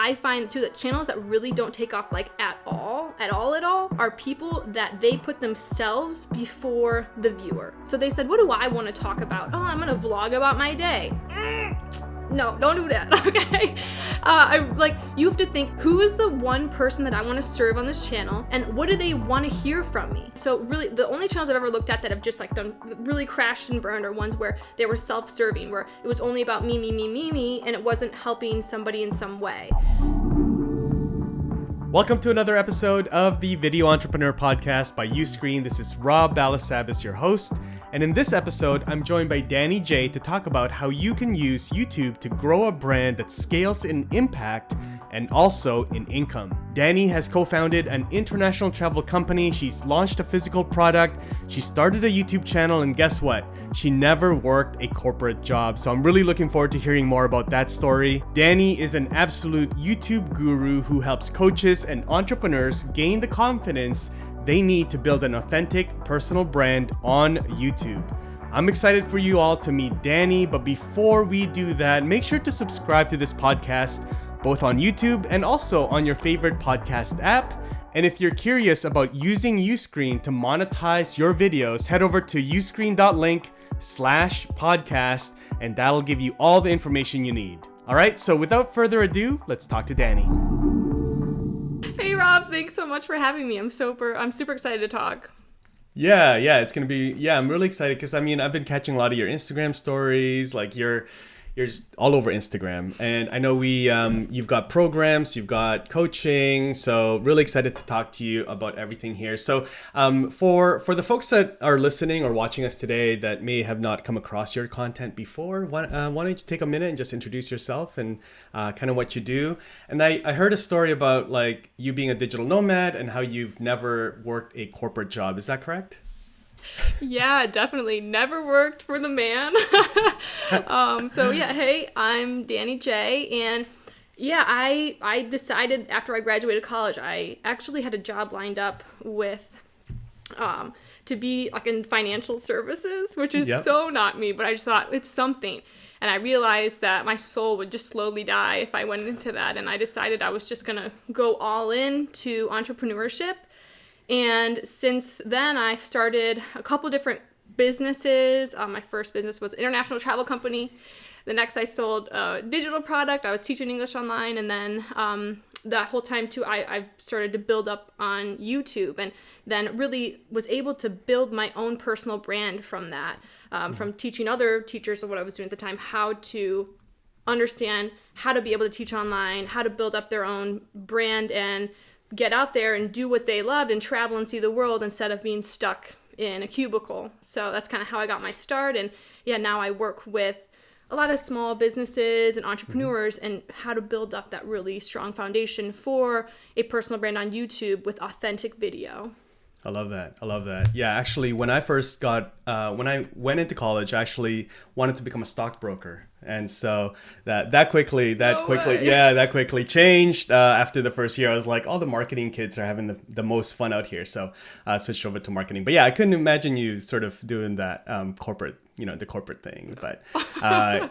I find too that channels that really don't take off like at all, are people that they put themselves before the viewer. So they said, what do I want to talk about? Oh, I'm gonna vlog about my day. No, don't do that, okay? You have to think, who is the one person that I want to serve on this channel, and what do they want to hear from me? So really, the only channels I've ever looked at that have just like done really crashed and burned are ones where they were self-serving, where it was only about me, and it wasn't helping somebody in some way. Welcome to another episode of the Video Entrepreneur Podcast by Uscreen. This is Rob Balasabas, your host. And in this episode, I'm joined by Danie Jay to talk about how you can use YouTube to grow a brand that scales in impact and also in income. Danie has co-founded an international travel company. She's launched a physical product. She started a YouTube channel, and guess what? She never worked a corporate job. So I'm really looking forward to hearing more about that story. Danie is an absolute YouTube guru who helps coaches and entrepreneurs gain the confidence they need to build an authentic personal brand on YouTube. I'm excited for you all to meet Danie, but before we do that, make sure to subscribe to this podcast both on YouTube and also on your favorite podcast app. And if you're curious about using Uscreen to monetize your videos, head over to uscreen.link/podcast, and that'll give you all the information you need. All right, so without further ado, let's talk to Danie. Hey Rob, thanks so much for having me. I'm super excited to talk. Yeah, it's gonna be, I'm really excited because I've been catching a lot of your Instagram stories, like you're just all over Instagram, and I know you've got programs, you've got coaching, so really excited to talk to you about everything here. So for the folks that are listening or watching us today that may have not come across your content before, why don't you take a minute and just introduce yourself and kind of what you do. And I heard a story about like you being a digital nomad and how you've never worked a corporate job. Is that correct? Yeah, definitely. Never worked for the man. Hey, I'm Danie Jay, and I decided after I graduated college, I actually had a job lined up with to be like in financial services, which is so not me, but I just thought it's something. And I realized that my soul would just slowly die if I went into that, and I decided I was just gonna go all in to entrepreneurship. And since then, I've started a couple different businesses. My first business was an international travel company. The next, I sold a digital product. I was teaching English online. And then that whole time, too, I started to build up on YouTube, and then really was able to build my own personal brand from that, from teaching other teachers of what I was doing at the time, how to understand how to be able to teach online, how to build up their own brand and get out there and do what they loved and travel and see the world instead of being stuck in a cubicle. So that's kind of how I got my start. And now I work with a lot of small businesses and entrepreneurs and how to build up that really strong foundation for a personal brand on YouTube with authentic video. I love that. Yeah, actually, when I first when I went into college, I actually wanted to become a stockbroker. And so that quickly changed. After the first year, I was like, all the marketing kids are having the most fun out here. So I switched over to marketing. But I couldn't imagine you sort of doing that corporate, the corporate thing. But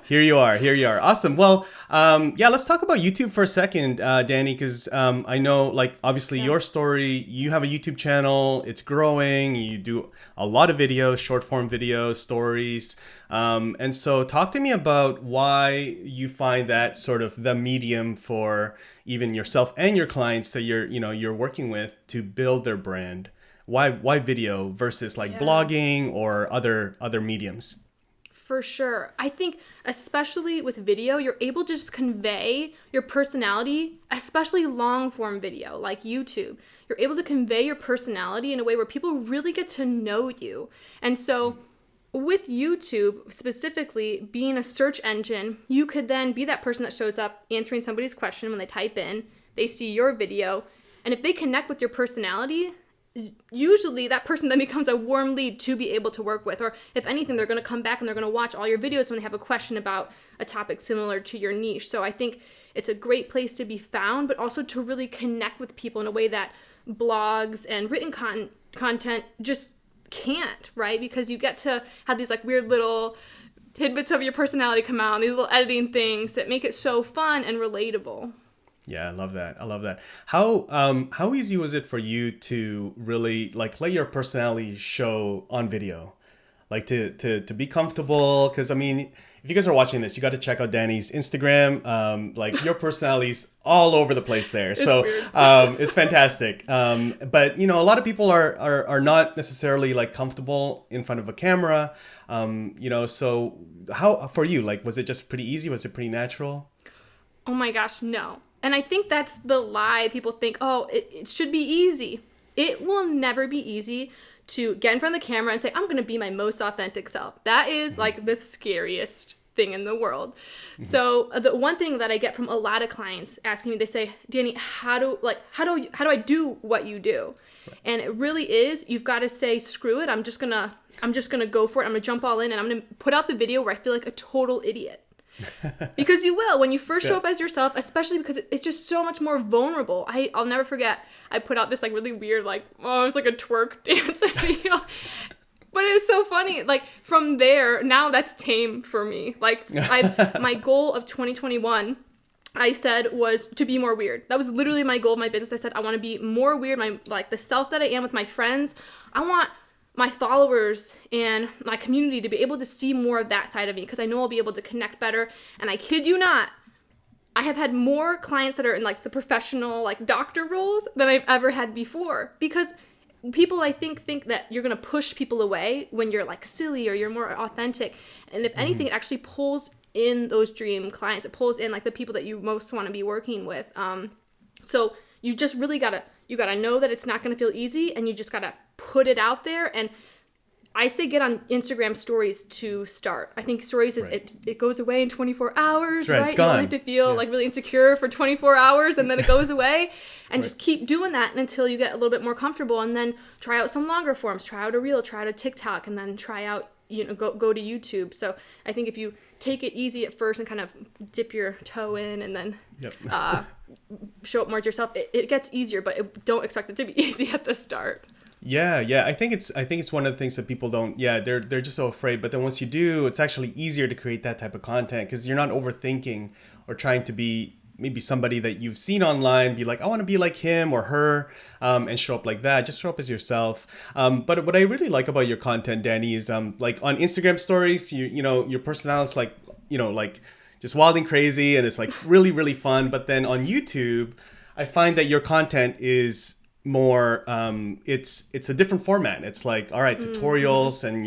here you are. Awesome. Well, let's talk about YouTube for a second, Danie, because I know, like, obviously your story, you have a YouTube channel, it's growing, you do a lot of videos, short form videos, stories. And so talk to me about why you find that sort of the medium for even yourself and your clients that you're working with to build their brand. Why video versus blogging or other mediums? For sure. I think especially with video, you're able to just convey your personality, especially long form video like YouTube. You're able to convey your personality in a way where people really get to know you. And so with YouTube specifically being a search engine, you could then be that person that shows up answering somebody's question when they type in, they see your video, and if they connect with your personality, usually that person then becomes a warm lead to be able to work with. Or if anything, they're going to come back and they're going to watch all your videos when they have a question about a topic similar to your niche. So I think it's a great place to be found, but also to really connect with people in a way that blogs and written content just can't, right? Because you get to have these like weird little tidbits of your personality come out, and these little editing things that make it so fun and relatable. Yeah, I love that. I love that. How easy was it for you to really like let your personality show on video? Like to be comfortable? Because I mean, if you guys are watching this, you got to check out Danny's Instagram. Like your personality's all over the place there. It's So weird. it's fantastic. But you know, a lot of people are not necessarily like comfortable in front of a camera. You know, so how for you? Like, was it just pretty easy? Was it pretty natural? Oh my gosh, no. And I think that's the lie. People think, oh, it should be easy. It will never be easy to get in front of the camera and say, I'm going to be my most authentic self. That is like the scariest thing in the world. So the one thing that I get from a lot of clients asking me, they say, Danie, how do I do what you do? Right. And it really is, you've got to say, screw it. I'm just going to go for it. I'm going to jump all in and I'm going to put out the video where I feel like a total idiot. Because you will when you first show up as yourself, especially because it's just so much more vulnerable. I'll never forget, I put out this like really weird it was like a twerk dance video, but it was so funny. Like from there, now that's tame for me. Like my goal of 2021, I said, was to be more weird. That was literally my goal of my business. I said I want to be more weird, the self that I am with my friends. I want my followers and my community to be able to see more of that side of me, because I know I'll be able to connect better. And I kid you not, I have had more clients that are in like the professional like doctor roles than I've ever had before, because people I think that you're going to push people away when you're like silly or you're more authentic. And if anything, it actually pulls in those dream clients. It pulls in like the people that you most want to be working with. So you just really gotta know that it's not gonna feel easy, and you just gotta put it out there. And I say get on Instagram stories to start. I think stories is it goes away in 24 hours, right? You don't have to feel like really insecure for 24 hours and then it goes away. And just keep doing that until you get a little bit more comfortable, and then try out some longer forms, try out a reel, try out a TikTok, and then try out, go to YouTube. So I think if you take it easy at first and kind of dip your toe in and then show up more to yourself, it gets easier, but don't expect it to be easy at the start. Yeah. I think it's one of the things that people don't. Yeah, they're just so afraid. But then once you do, it's actually easier to create that type of content, because you're not overthinking or trying to be maybe somebody that you've seen online, be like, I want to be like him or her, and show up like that. Just show up as yourself. But what I really like about your content, Danie, is like on Instagram stories, you know your personality is like, like just wild and crazy, and it's like really, really fun. But then on YouTube, I find that your content is more it's a different format. It's like, all right, tutorials, and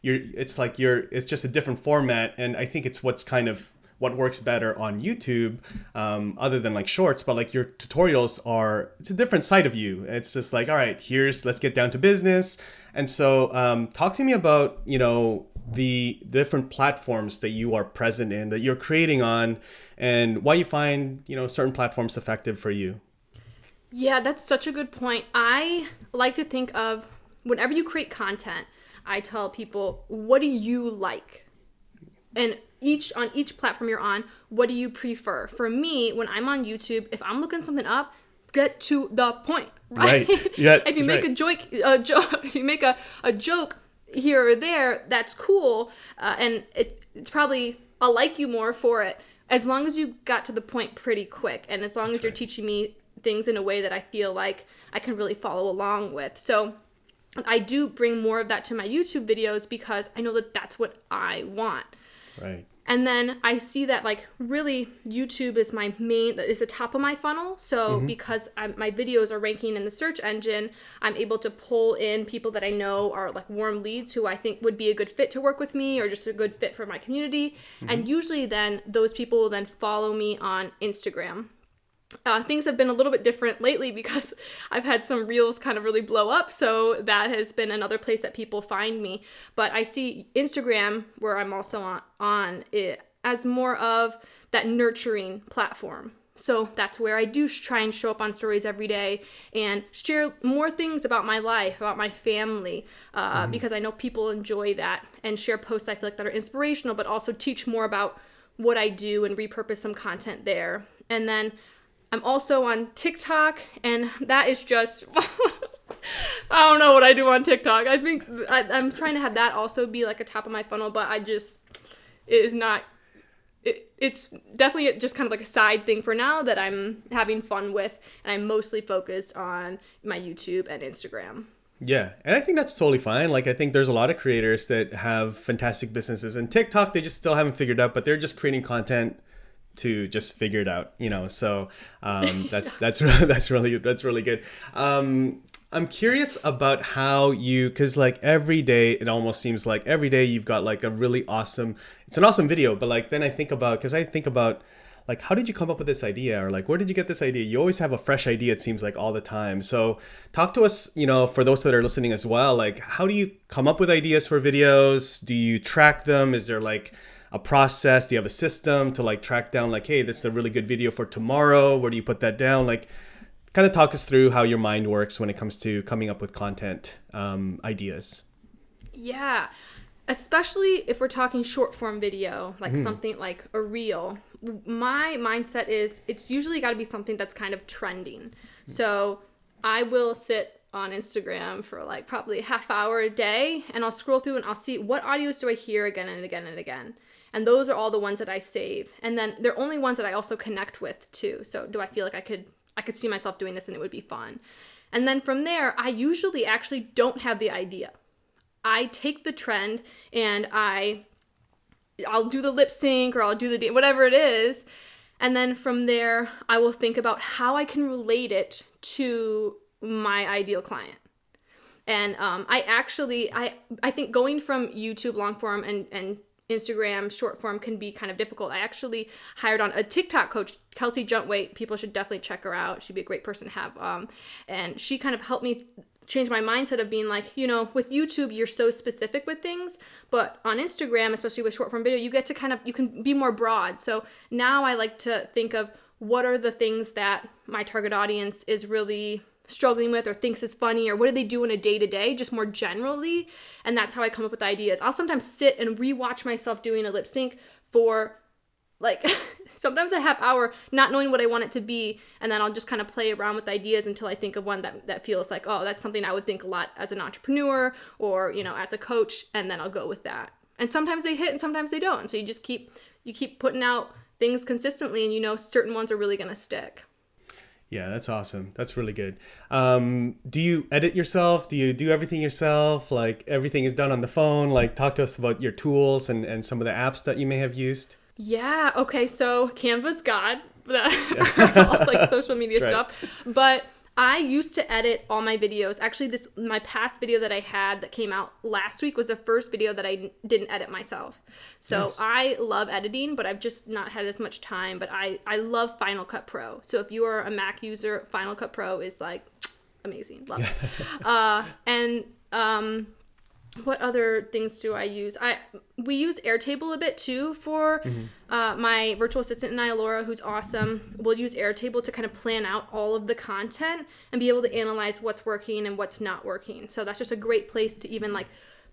it's just a different format. And I think it's what works better on YouTube, other than like shorts, but like your tutorials it's a different side of you. It's just like, all right, let's get down to business. And so talk to me about, the different platforms that you are present in, that you're creating on, and why you find, certain platforms effective for you. Yeah, that's such a good point. I like to think of, whenever you create content, I tell people, what do you like? And on each platform you're on, what do you prefer? For me, when I'm on YouTube, if I'm looking something up, get to the point, right? Yeah. If you make a joke here or there, that's cool, and it's probably, I'll like you more for it, as long as you got to the point pretty quick, and as long as you're teaching me things in a way that I feel like I can really follow along with. So I do bring more of that to my YouTube videos, because I know that that's what I want. Right. And then I see that like really YouTube is the top of my funnel. So because my videos are ranking in the search engine, I'm able to pull in people that I know are like warm leads who I think would be a good fit to work with me, or just a good fit for my community. And usually then those people will then follow me on Instagram. Things have been a little bit different lately because I've had some reels kind of really blow up. So that has been another place that people find me. But I see Instagram, where I'm also on it, as more of that nurturing platform. So that's where I do try and show up on stories every day and share more things about my life, about my family, because I know people enjoy that, and share posts I feel like that are inspirational, but also teach more about what I do and repurpose some content there. And then I'm also on TikTok, and that is just, I don't know what I do on TikTok. I think I'm trying to have that also be like a top of my funnel, but it is not it's definitely just kind of like a side thing for now that I'm having fun with, and I'm mostly focused on my YouTube and Instagram. Yeah, and I think that's totally fine. Like, I think there's a lot of creators that have fantastic businesses, and TikTok they just still haven't figured out, but they're just creating content to just figure it out, So that's really good. I'm curious about how because like every day, it almost seems like every day you've got like a really awesome, it's an awesome video, but like then I think about like, how did you come up with this idea? Or like, where did you get this idea? You always have a fresh idea, it seems like, all the time. So talk to us, for those that are listening as well, like, how do you come up with ideas for videos? Do you track them? Is there like a process? Do you have a system to like track down like, hey, this is a really good video for tomorrow? Where do you put that down? Like, kind of talk us through how your mind works when it comes to coming up with content ideas. Yeah, especially if we're talking short form video, like something like a reel. My mindset is it's usually got to be something that's kind of trending. So I will sit on Instagram for like probably a half hour a day, and I'll scroll through and I'll see what audios do I hear again and again and again. And those are all the ones that I save. And then they're only ones that I also connect with too. So do I feel like I could see myself doing this and it would be fun. And then from there, I usually actually don't have the idea. I take the trend and I'll do the lip sync, or I'll do the whatever it is. And then from there, I will think about how I can relate it to my ideal client. And I think going from YouTube long form and Instagram short form can be kind of difficult. I actually hired on a TikTok coach, Kelsey Juntwait. People should definitely check her out. She'd be a great person to have. And she kind of helped me change my mindset of being like, with YouTube, you're so specific with things, but on Instagram, especially with short form video, you get to you can be more broad. So now I like to think of what are the things that my target audience is really struggling with or thinks is funny, or what do they do in a day-to-day, just more generally. And that's how I come up with ideas. I'll sometimes sit and rewatch myself doing a lip sync for like sometimes a half hour, not knowing what I want it to be, and then I'll just kind of play around with ideas until I think of one that feels like, oh, that's something I would think a lot as an entrepreneur or as a coach, and then I'll go with that. And sometimes they hit and sometimes they don't, so you just keep putting out things consistently, and certain ones are really going to stick. Yeah, that's awesome. That's really good. Do you edit yourself? Do you do everything yourself? Like, everything is done on the phone? Like, talk to us about your tools and some of the apps that you may have used. Yeah. Okay. So Canva's God, all like social media stuff. But I used to edit all my videos. Actually, my past video that I had that came out last week was the first video that I didn't edit myself. So nice. I love editing, but I've just not had as much time. But I love Final Cut Pro. So if you are a Mac user, Final Cut Pro is like amazing. Love it. What other things do I use? We use Airtable a bit too for my virtual assistant and I, Laura, who's awesome. We'll use Airtable to kind of plan out all of the content and be able to analyze what's working and what's not working. So that's just a great place to even like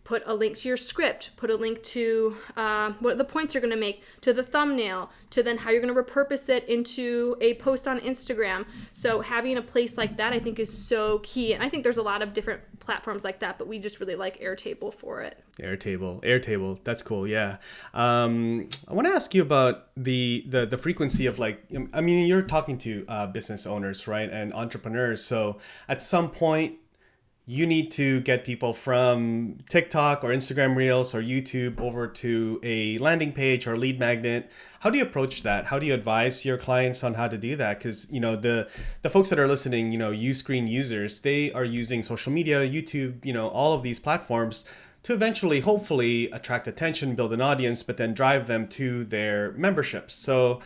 put a link to your script, put a link to what the points you're going to make, to the thumbnail, to then how you're going to repurpose it into a post on Instagram. So having a place like that, I think, is so key. And I think there's a lot of different platforms like that, but we just really like Airtable for it. Airtable. That's cool. Yeah. I want to ask you about the frequency of like, I mean, you're talking to business owners, right? And entrepreneurs. So at some point, you need to get people from TikTok or Instagram Reels or YouTube over to a landing page or lead magnet. How do you approach that? How do you advise your clients on how to do that? Because, the folks that are listening, Uscreen users, they are using social media, YouTube, all of these platforms to eventually, hopefully, attract attention, build an audience, but then drive them to their memberships. So,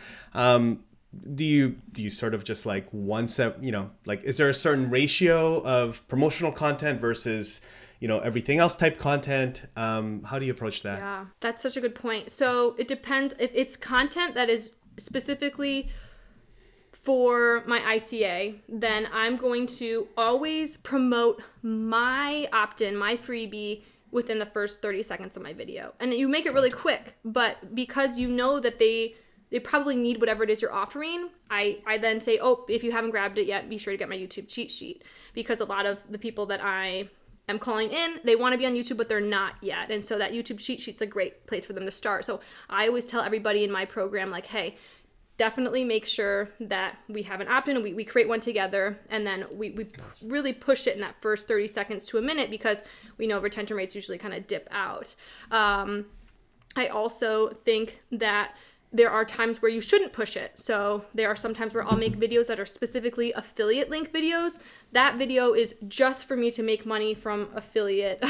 do you sort of just like is there a certain ratio of promotional content versus everything else type content? How do you approach that? Yeah, that's such a good point. So it depends. If it's content that is specifically for my ICA, then I'm going to always promote my opt-in, my freebie, within the first 30 seconds of my video. And you make it really quick, but because that they probably need whatever it is you're offering, I then say, oh, if you haven't grabbed it yet, be sure to get my YouTube cheat sheet. Because a lot of the people that I am calling in, they want to be on YouTube, but they're not yet. And so that YouTube cheat sheet's a great place for them to start. So I always tell everybody in my program, like, hey, definitely make sure that we have an opt-in, and we create one together, and then we really push it in that first 30 seconds to a minute, because we know retention rates usually kind of dip out. I also think that there are times where you shouldn't push it. So there are some times where I'll make videos that are specifically affiliate link videos. That video is just for me to make money from affiliate,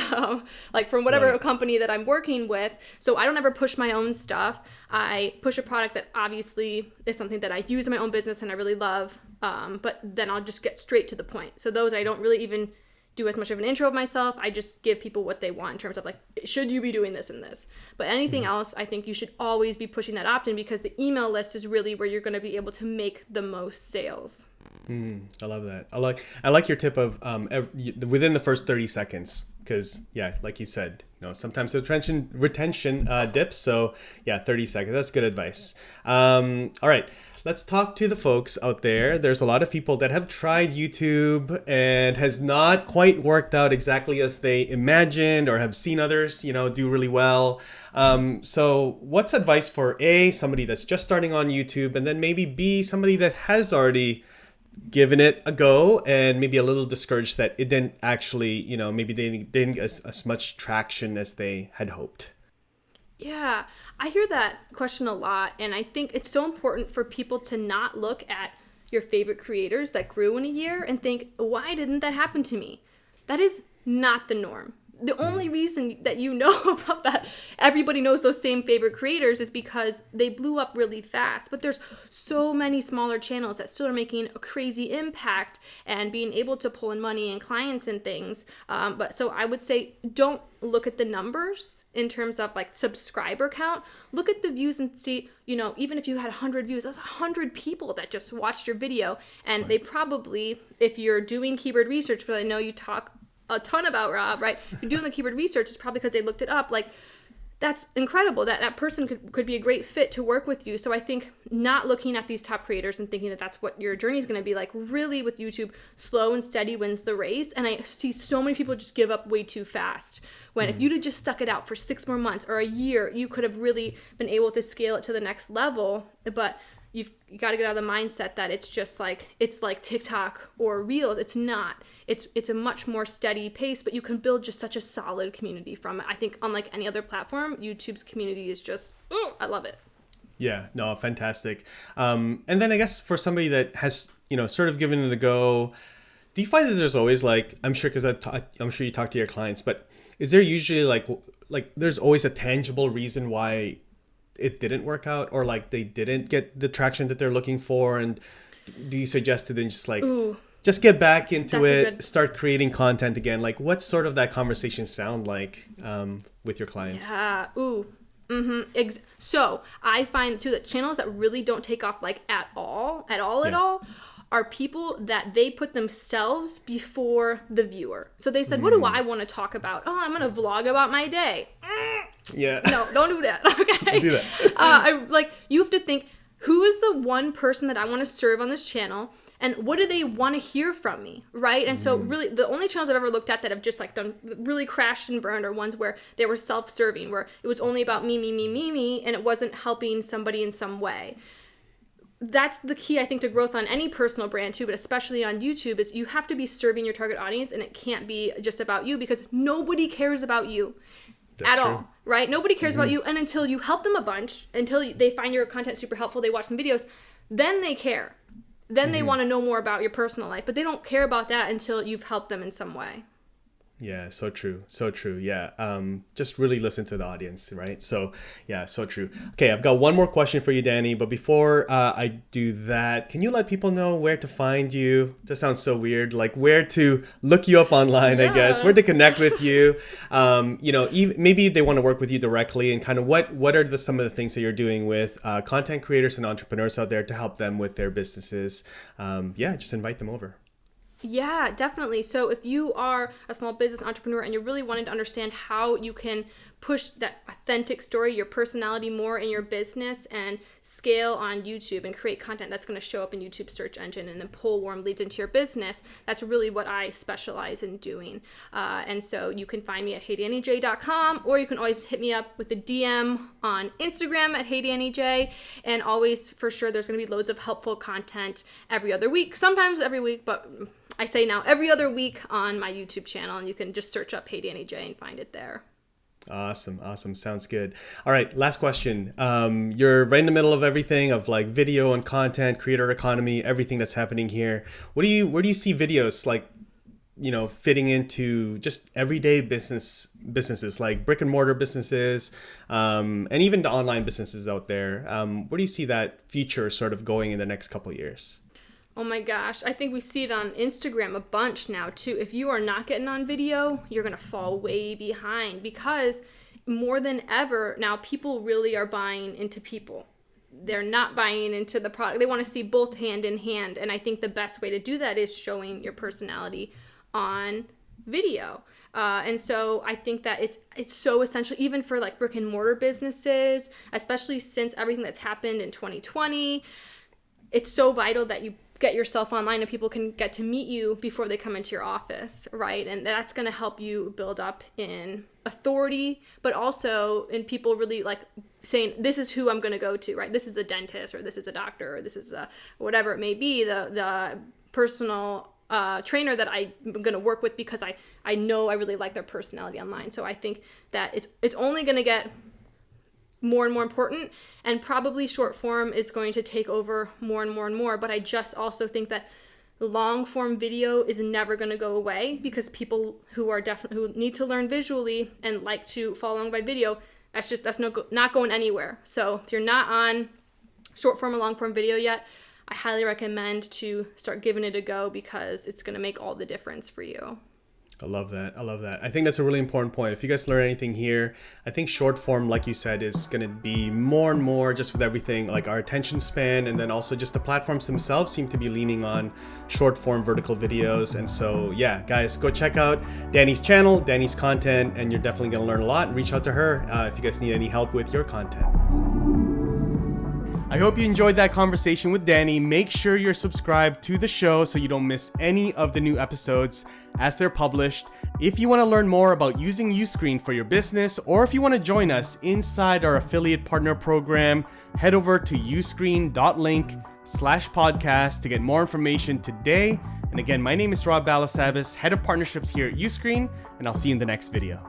like from whatever company that I'm working with. So I don't ever push my own stuff. I push a product that obviously is something that I use in my own business and I really love. But then I'll just get straight to the point. So those I don't really even do as much of an intro of myself. I just give people what they want in terms of like, should you be doing this and this? But anything else, I think you should always be pushing that opt-in, because the email list is really where you're going to be able to make the most sales. I love that. I like your tip of within the first 30 seconds, because like you said, sometimes the retention dips. So 30 seconds. That's good advice. All right. Let's talk to the folks out there. There's a lot of people that have tried YouTube and has not quite worked out exactly as they imagined, or have seen others, do really well. So what's advice for A, somebody that's just starting on YouTube, and then maybe B, somebody that has already given it a go and maybe a little discouraged that it didn't actually, maybe they didn't get as much traction as they had hoped? Yeah, I hear that question a lot, and I think it's so important for people to not look at your favorite creators that grew in a year and think, why didn't that happen to me? That is not the norm. The only reason that you know about that, everybody knows those same favorite creators, is because they blew up really fast. But there's so many smaller channels that still are making a crazy impact and being able to pull in money and clients and things. But so I would say, don't look at the numbers in terms of like subscriber count. Look at the views and see, even if you had 100 views, that's 100 people that just watched your video. And they probably, if you're doing keyword research, but I know you talk a ton about, Rob, right? If you're doing the keyword research, it's probably because they looked it up. Like, that's incredible. That person could be a great fit to work with you. So I think not looking at these top creators and thinking that that's what your journey is going to be like. Really, with YouTube, slow and steady wins the race. And I see so many people just give up way too fast. When if you'd have just stuck it out for 6 more months or a year, you could have really been able to scale it to the next level. But you got to get out of the mindset that it's just like, it's like TikTok or Reels. It's not. It's a much more steady pace, but you can build just such a solid community from it. I think unlike any other platform, YouTube's community is just, I love it. Yeah, no, fantastic. And then I guess for somebody that has, sort of given it a go, do you find that there's always like, I'm sure, because I'm sure you talk to your clients, but is there usually like there's always a tangible reason why it didn't work out, or like they didn't get the traction that they're looking for? And do you suggest to them just like, just get back into it, start creating content again? Like, what's sort of that conversation sound like with your clients? Yeah. So I find too that channels that really don't take off like at all, are people that they put themselves before the viewer. So they said, what do I want to talk about? Oh, I'm going to vlog about my day. Yeah. No, don't do that. Okay. Don't do that. You have to think, who is the one person that I want to serve on this channel? And what do they want to hear from me, right? And so really, the only channels I've ever looked at that have just like done really crashed and burned are ones where they were self-serving, where it was only about me, and it wasn't helping somebody in some way. That's the key, I think, to growth on any personal brand too, but especially on YouTube, is you have to be serving your target audience, and it can't be just about you, because nobody cares about you. That's at all, right? Nobody cares about you, and until you help them a bunch, until they find your content super helpful, they watch some videos, then they care. Then they want to know more about your personal life, but they don't care about that until you've helped them in some way. Yeah, so true. So true. Yeah. Just really listen to the audience, right? So yeah, so true. Okay, I've got one more question for you, Danie. But before I do that, can you let people know where to find you? That sounds so weird. Like where to look you up online, I guess. Where to connect with you. Maybe they want to work with you directly, and kind of what are some of the things that you're doing with content creators and entrepreneurs out there to help them with their businesses. Just invite them over. Yeah, definitely. So if you are a small business entrepreneur and you're really wanting to understand how you can push that authentic story, your personality more in your business and scale on YouTube and create content that's going to show up in YouTube search engine and then pull warm leads into your business. That's really what I specialize in doing. And so you can find me at heydanniejay.com, or you can always hit me up with a DM on Instagram at heydanniejay. And always, for sure, there's going to be loads of helpful content every other week, sometimes every week, but I say now every other week on my YouTube channel, and you can just search up Hey Danie Jay and find it there. Awesome. Sounds good. All right, last question. You're right in the middle of everything, of like video and content, creator economy, everything that's happening here. Where do you see videos like, fitting into just everyday businesses like brick and mortar businesses, and even the online businesses out there? Where do you see that future sort of going in the next couple of years? Oh my gosh, I think we see it on Instagram a bunch now too. If you are not getting on video, you're going to fall way behind, because more than ever now people really are buying into people. They're not buying into the product. They want to see both hand in hand. And I think the best way to do that is showing your personality on video. And so I think that it's so essential, even for like brick and mortar businesses, especially since everything that's happened in 2020. It's so vital that you get yourself online and people can get to meet you before they come into your office, right? And that's going to help you build up in authority, but also in people really like saying, this is who I'm going to go to, right? This is a dentist, or this is a doctor, or this is a whatever it may be, the personal trainer that I'm going to work with, because I know I really like their personality online. So I think that it's only going to get more and more important, and probably short form is going to take over more and more and more. But I just also think that long form video is never going to go away, because people who need to learn visually and like to follow along by video, that's not going anywhere. So if you're not on short form or long form video yet, I highly recommend to start giving it a go, because it's going to make all the difference for you. I love that. I think that's a really important point. If you guys learn anything here, I think short form, like you said, is going to be more and more, just with everything, like our attention span, and then also just the platforms themselves seem to be leaning on short form vertical videos. And so, yeah, guys, go check out Danie's channel, Danie's content, and you're definitely going to learn a lot. Reach out to her if you guys need any help with your content. I hope you enjoyed that conversation with Danie. Make sure you're subscribed to the show so you don't miss any of the new episodes as they're published. If you want to learn more about using Uscreen for your business, or if you want to join us inside our affiliate partner program, head over to uscreen.link/podcast to get more information today. And again, my name is Rob Balasabas, head of partnerships here at Uscreen, and I'll see you in the next video.